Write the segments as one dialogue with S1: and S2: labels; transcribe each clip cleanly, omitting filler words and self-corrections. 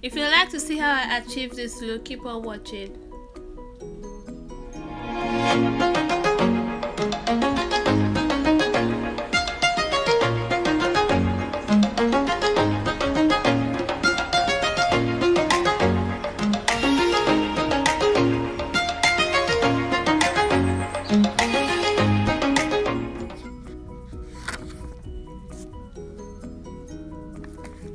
S1: If you'd like to see how I achieve this look, keep on watching.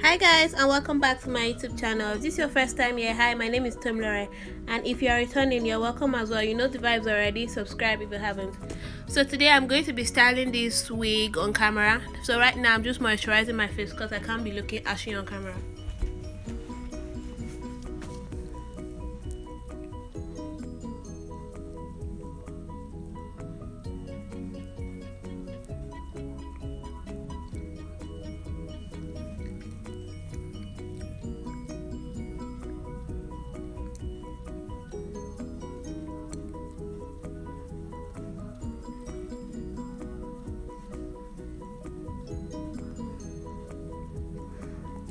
S1: Hi guys, and welcome back to my YouTube channel. If this is your first time here, hi, my name is Tomlore, and if you are returning, you're welcome as well. You know the vibes already. Subscribe if you haven't. So today I'm going to be styling this wig on camera. So right now I'm just moisturizing my face because I can't be looking ashy on camera.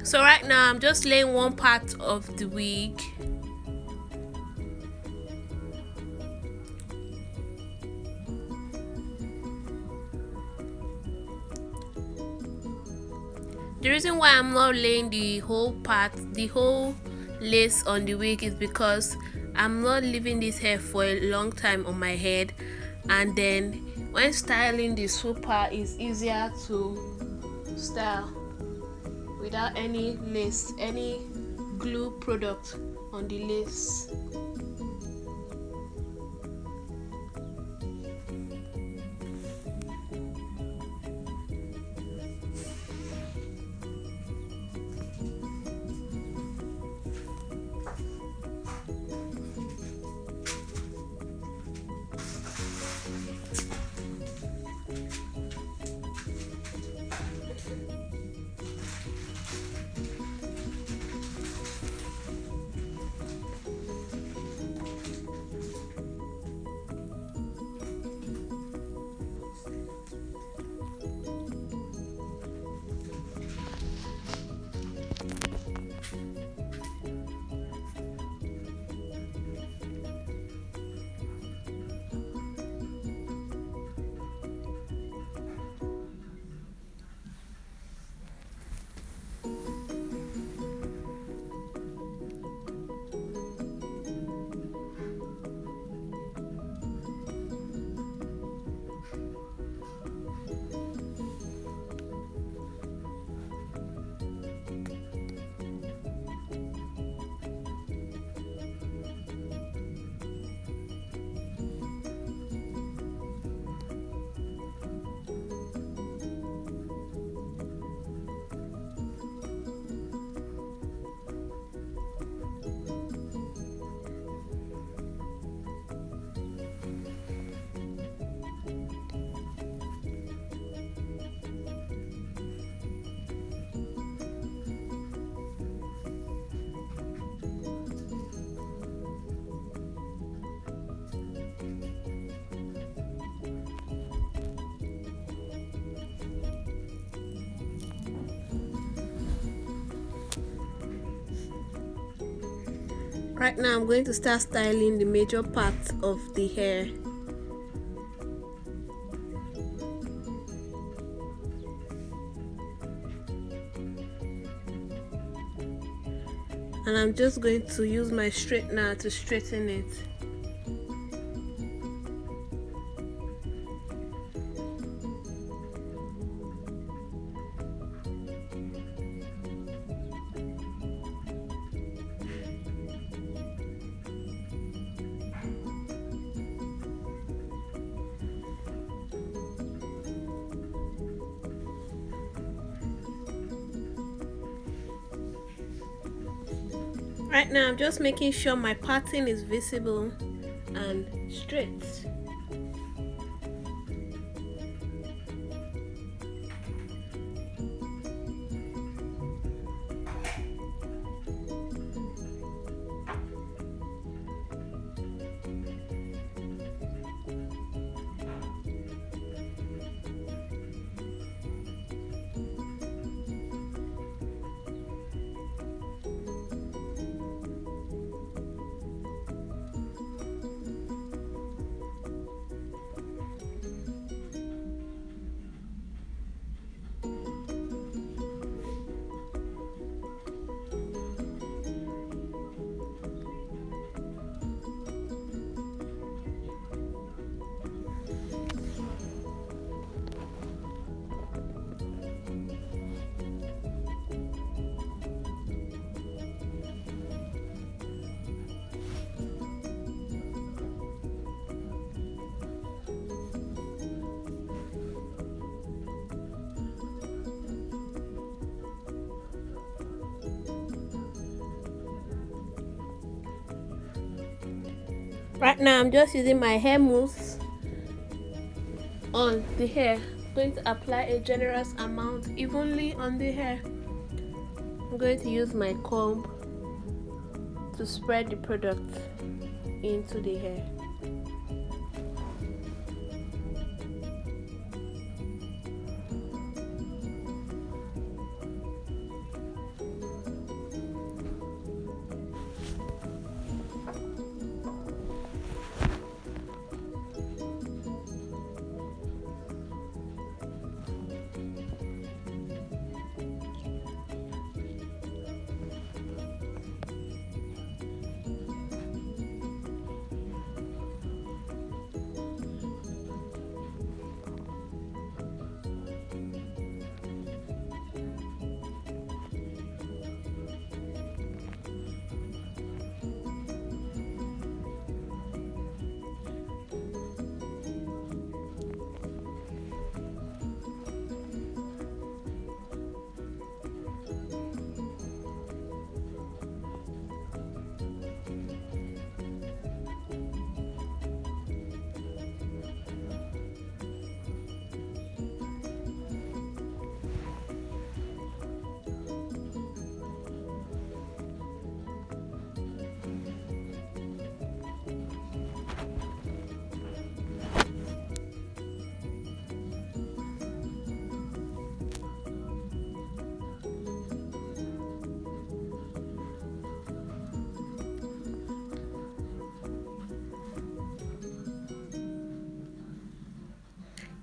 S1: So right now I'm just laying one part of the wig. The reason why I'm not laying the whole part, the whole lace on the wig is because I'm not leaving this hair for a long time on my head, and then when styling the swoop part is easier to style without any lace, any glue product on the lace. Right now I'm going to start styling the major part of the hair. And I'm just going to use my straightener to straighten it. Right now I'm just making sure my pattern is visible and straight. Right now I'm just using my hair mousse on the hair. I'm going to apply a generous amount evenly on the hair. I'm going to use my comb to spread the product into the hair.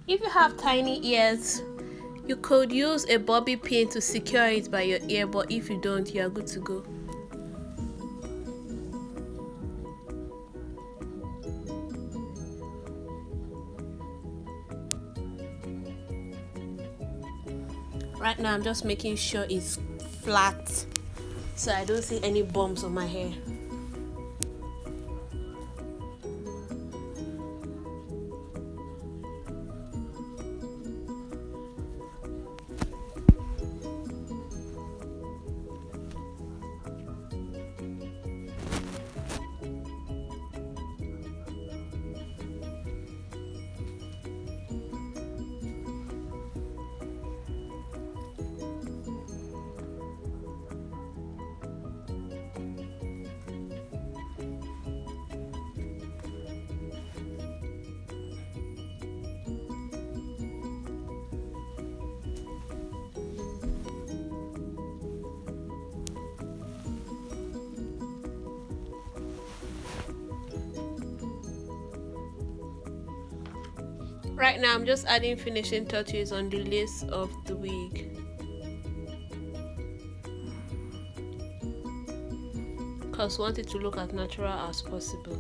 S1: If you have tiny ears, you could use a bobby pin to secure it by your ear, but if you don't, you are good to go. Right now I'm just making sure it's flat so I don't see any bumps on my hair. Right now I'm just adding finishing touches on the lace of the wig. Because I want it to look as natural as possible.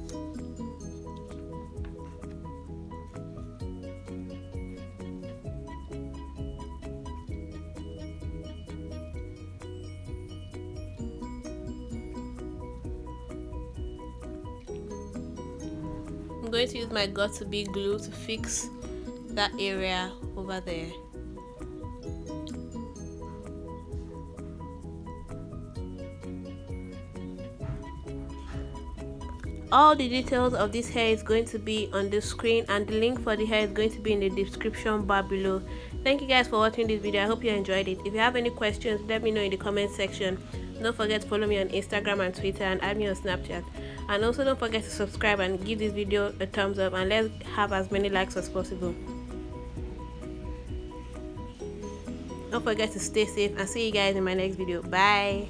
S1: I'm going to use my got2b glue to fix that area over there. All the details of this hair is going to be on the screen, and the link for the hair is going to be in the description bar below. Thank you guys for watching this video. I hope you enjoyed it. If you have any questions, let me know in the comment section. Don't forget to follow me on Instagram and Twitter, and add me on Snapchat. And also don't forget to subscribe and give this video a thumbs up, and let's have as many likes as possible. Don't forget to stay safe, and see you guys in my next video. Bye.